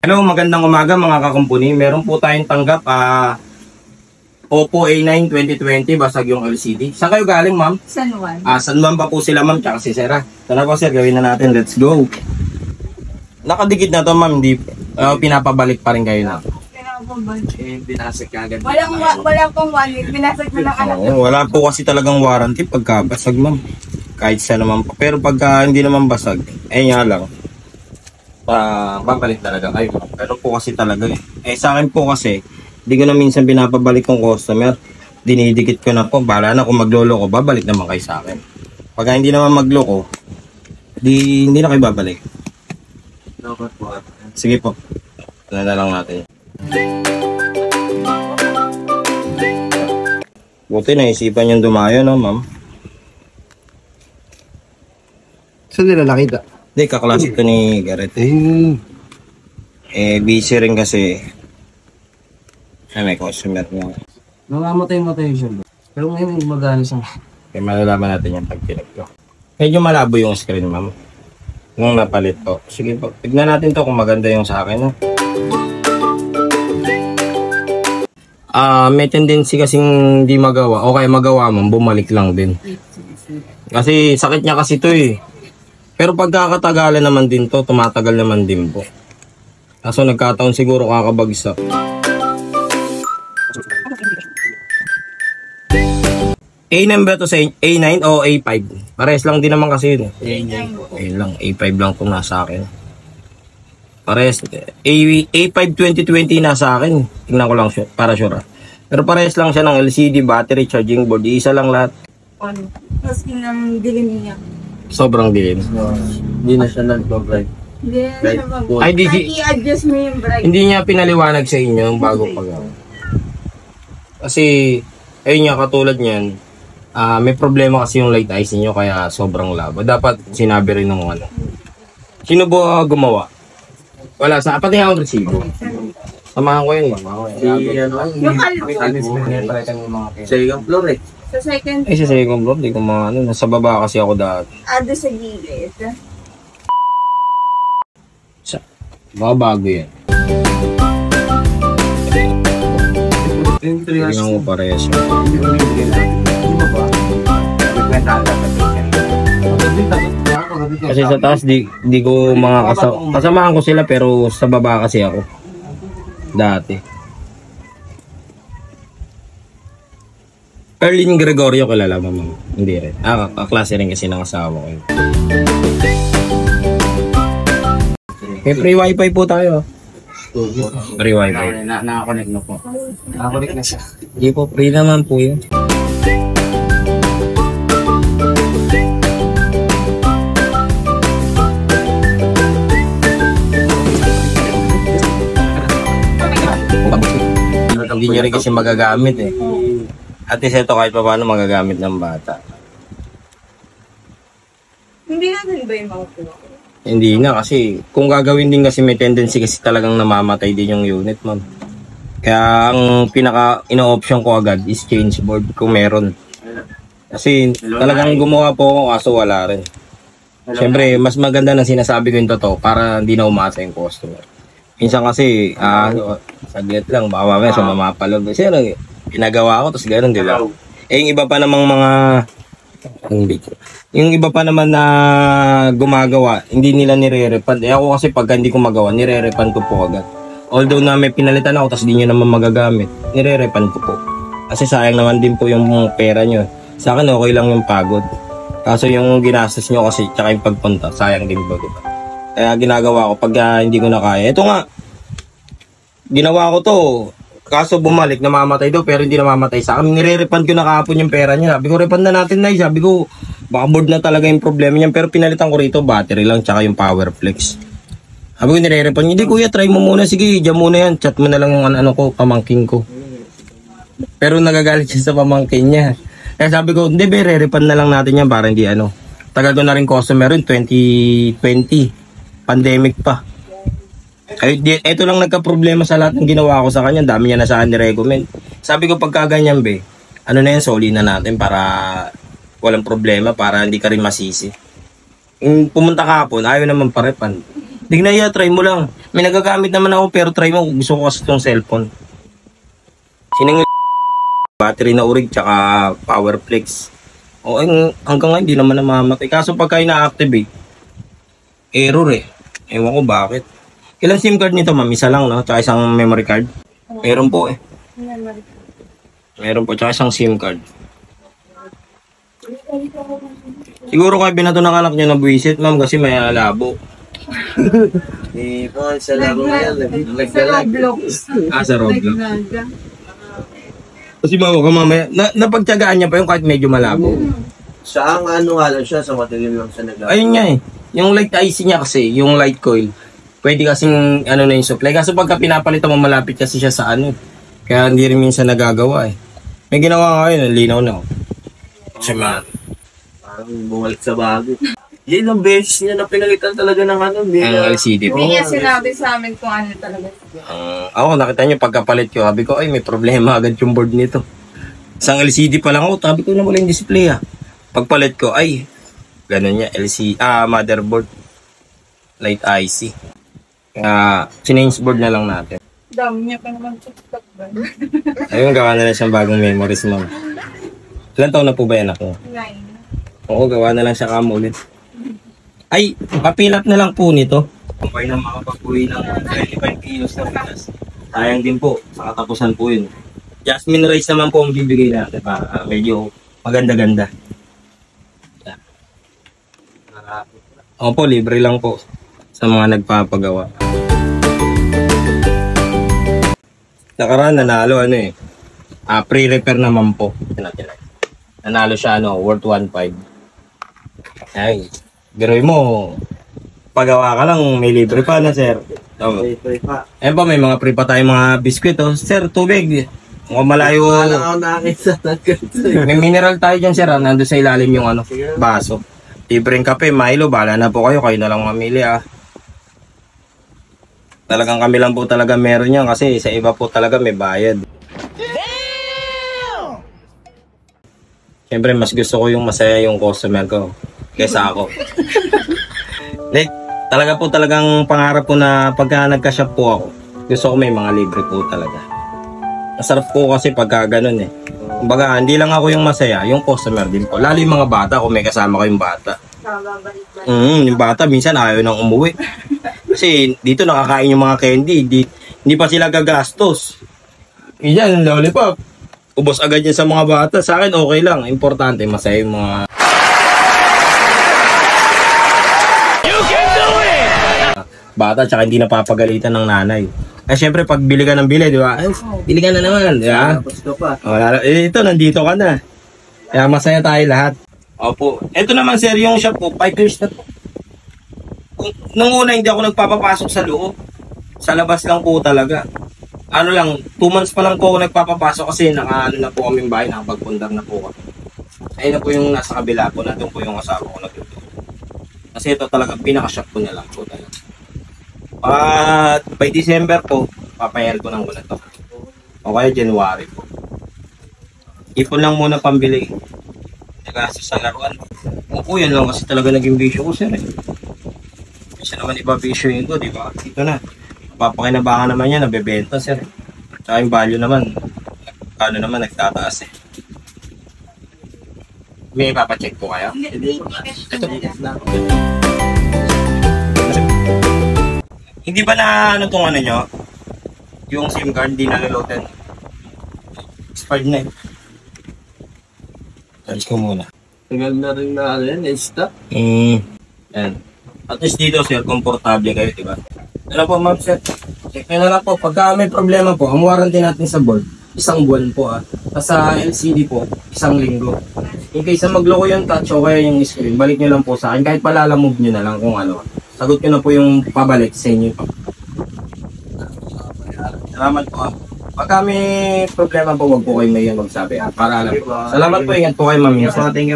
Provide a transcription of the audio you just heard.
Hello, magandang umaga mga kakumpuni. Meron po tayong tanggap Oppo A9 2020, basag yung LCD. Saan kayo galing, ma'am? San Juan. San Juan pa po sila, ma'am, tsaka si Sera. Sana po, sir, gawin na natin. Let's go. Nakadikit na to, ma'am. Hindi pinapabalik pa rin kayo na. Binasag ka agad. Wala pong 1 week. Binasag ko ng anak ko. Wala po kasi talagang warranty pagka basag, ma'am. Kahit siya naman po. Pero pagka hindi naman basag, nga lang. Papalit talaga kayo. Pero po kasi talaga sa akin po kasi, hindi ko na minsan pinapabalik ng customer. Dinidikit ko na po. Bahala na kung maglolo ko, babalik naman kayo sa akin. Pagka hindi naman magloko, hindi na kayo babalik. Sige po. Ano na lang natin. Buti naisipan yung dumayo, no, ma'am? Saan nila nakita? Hindi, kaklase ito ni Garrett. Busy rin kasi. May customer niya. Namamatay siya. Pero ngayon magana siya. Kaya malalaman natin yung pagkinig ko. Medyo malabo yung screen, ma'am. Nung napalit po. Sige po, tignan natin to kung maganda yung sa akin. No? May tendency kasing hindi magawa. O kaya magawa mo, bumalik lang din. Kasi sakit niya kasi to eh. Pero pagkakatagalan naman din to, tumatagal naman din po. Kaso nagkataon siguro kakabagsak. A9 ba ito sa A9 o A5? Pares lang din naman kasi yun. A5 lang itong nasa akin. Pares. A5 2020 nasa akin. Tingnan ko lang siya, para sure. Pero pares lang siya ng LCD, battery, charging board. Isa lang lahat. Tapos ng dilim niya. Sobrang dilim. Hindi na siya nag-bright. Hindi na siya mag- Ay, i-adjust mo yung bright. hindi niya pinaliwanag sa inyo yung bago pag. Kasi, ayun nga, katulad niyan, may problema kasi yung light eyes niyo kaya sobrang labo. Dapat sinabi rin ng ano. Sino ba gumawa? Wala, pati akong resibo. Samahan ko yun. Yung Sa ikang floor eh. sa second, Sa second floor, di ko nasa baba kasi ako dati. ado sa gilid. Baka bago yan. Tingnan ko parehas. Kasi sa taas, di ko mga kasamahan ko sila pero sa baba kasi ako. Dati. Erlin Gregorio, kilala mo, ma'am? Hindi rin. Kaklase rin kasi ng asawa ko. May free wifi po tayo. Free wifi. Nakakonect na po. Nakakonect na siya. Hindi po, free naman po yun. Hindi nyo rin kasi magagamit eh. At least ito kahit pa paano magagamit ng bata. Hindi natin ba yung mga kuha? Hindi na kasi kung gagawin din kasi may tendency kasi talagang namamatay din yung unit, ma'am. Kaya ang pinaka ino-option ko agad is change board kung meron. Kasi talagang gumawa po ako kaso wala rin. Siyempre, mas maganda na sinasabi ko yung totoo para hindi na umasa yung customer. Minsan kasi, saglit lang, baka mamaya sa mamapalog. Kasi pinagawa ko, tapos gano'n, di ba? Yung iba pa namang mga, yung iba pa naman na gumagawa, hindi nila nire-refund. Ako kasi pagka hindi ko magawa, nire-refund ko po agad. Although na may pinalitan ako, tapos di nyo naman magagamit, nire-refund ko po. Kasi sayang naman din po yung pera nyo. Sa akin, okay lang yung pagod. Kaso yung ginastos nyo kasi, tsaka yung pagpunta, sayang din po, diba? Kaya ginagawa ko pag hindi ko na kaya. Ito nga, ginawa ko to. Kaso bumalik, namamatay daw pero hindi namamatay sa akin. Nire-refund ko na kahapon yung pera niya. Sabi ko, refund na natin na. Sabi ko, baka board na talaga yung problema niya. Pero pinalitan ko rito, battery lang tsaka yung power flex. Sabi ko, nire-refund. Hindi kuya, try mo muna. Sige, dyan muna yan. Chat mo na lang yung pamangking ko. Pero nagagalit siya sa pamangkin niya. Kaya sabi ko, hindi, re-refund na lang natin yan para hindi Tagal ko na rin customer rin, 2020. Pandemic pa. Ay, ito lang nagka-problema sa lahat ng ginawa ko sa kanya. Dami niya na sa akin ni-recommend. Sabi ko pagka ganyan be, ano na yan, soli na natin para walang problema, para hindi ka rin masisi. Pumunta ka hapon, ayaw naman parepan. Tignan try mo lang. May nagagamit naman ako pero try mo. Gusto ko kasi itong cellphone. Sinang battery na urig tsaka power flex. O hanggang ngayon hindi naman namamatay. Kaso pagka ina-activate, error eh. Ewan ko bakit. Ilang SIM card nito ma'am? Isa lang no? Tsaka isang memory card? Meron po eh. Meron po tsaka isang SIM card. Siguro kayo binato ng anak niyo na buwisit ma'am kasi may labo. Di po, sa laro yan. Sa Roblox. Sa Roblox. Nagnaga. Kasi mamaya, napagtyagaan niya pa yung kahit medyo malabo. Sa ang ano nga lang siya, sa matalim lang siya nag- Ayun nga eh. Yung light IC niya kasi, yung light coil, pwede kasing ano na yung supply. Kaso pagka pinapalitan mo malapit kasi siya sa ano. Kaya hindi rin minsan nagagawa eh. May ginawa ngayon, linaw na. Kasi man. Parang bumalik sa bago. Yan ang beses niya na pinalitan talaga ng ano. Ang LCD po. Hindi niya sinabi sa amin kung ano talaga. Ako nakita niyo pagkapalit ko, sabi ko ay may problema agad yung board nito. Isang LCD pa lang ako, sabi ko na wala yung display ah. Pagpalit ko ay ganun niya motherboard light IC. Change board na lang natin. Dami niya pa naman TikTok ba? Ayun, gawa na lang siyang bagong memories ma'am. Ilan taon na po ba yan ako? 9. Oo, gawa na lang siya kamulit. Ay, papilap na lang po nito. Okay na makapag-uwi ng 25 kilos na bigas. Sayang din po, sa katapusan po yun. Jasmine rice naman po ang bibigay natin para medyo maganda-ganda. Opo, libre lang po sa mga nagpapagawa. Nakaraan, nanalo pre-repair naman po. Nanalo siya worth 1.5. Ay, biroy mo, pagawa ka lang, may libre pa na sir. Libre pa. Ayun pa, may mga free pa tayong mga biskwit. Sir, tubig. Mukhang malayo. Wala ako nakakita ng ganito eh. May mineral tayo dyan sir. Nandun sa ilalim yung baso. Libreng kape, Milo, bahala na po kayo. Kayo na lang mamili Talagang kami lang po talaga meron yan kasi sa iba po talaga may bayad. Siyempre, mas gusto ko yung masaya yung customer ko kesa ako. Like, talagang pangarap ko na pagka nagka-shop po ako, gusto ko may mga libre po talaga. Masarap po kasi pagka ganun eh. Kumbaga, hindi lang ako yung masaya, yung customer din po. Lalo yung mga bata, kung may kasama ko yung bata. Yung bata, minsan ayaw nang umuwi. Kasi dito nakakain yung mga candy, hindi pa sila gagastos. Yan, lollipop. Ubos agad yan sa mga bata. Sa akin, okay lang. Importante, masaya yung mga... bata, tsaka hindi napapagalitan ng nanay. Eh, syempre, pag bili ka ng bili, di ba? Bili ka na naman, di ba? Tapos ka pa. Ito, nandito ka na. Kaya masaya tayo lahat. Opo. Ito naman, sir, yung shop ko, 5 years na po. Nung una, hindi ako nagpapapasok sa loob. Sa labas lang po talaga. Ano lang, 2 months pa lang po ako nagpapapasok kasi nakaano na po kaming bahay, nakapagpundar na po kami. Ayun na po yung nasa kabila po, nandun po yung asawa ko nagtutulog. Kasi ito talaga, pinaka-shop ko na lang po talaga. At by December po, papayal ko ng muna to. O kaya January po. Ipon lang muna pambili. Kasi sa laruan. O yan lang kasi talaga naging bisyo ko sir eh. Kasi naman iba bisyo yun ko, di ba? Ito na. Papakinabangan naman yan, nabebenta sir. Tsaka yung value naman, ano naman, nagtataas eh. May ipapacheck po kayo? Ito. Hindi ba na ano tong ano nyo? Yung SIM card di naloloaded. Expired na eh. Charge ko muna. Tagal na rin na ano yan, stop. Yan. At least dito sir, komportable kayo, diba? Ano po ma'am sir? Check nyo na lang po. Pagka may problema po, ang warranty natin sa board, 1 buwan po Tapos sa LCD po, 1 linggo. In case na magloko yung touch o kaya yung screen, balik nyo lang po sa akin. Kahit palalamove nyo na lang kung ano. Sagot ko na po yung pabalik sa inyo. Salamat po. Pagka may problema po, wag po kayo may magsabi. Para alam po. Salamat po, ingat po kayo ma'am. Thank you.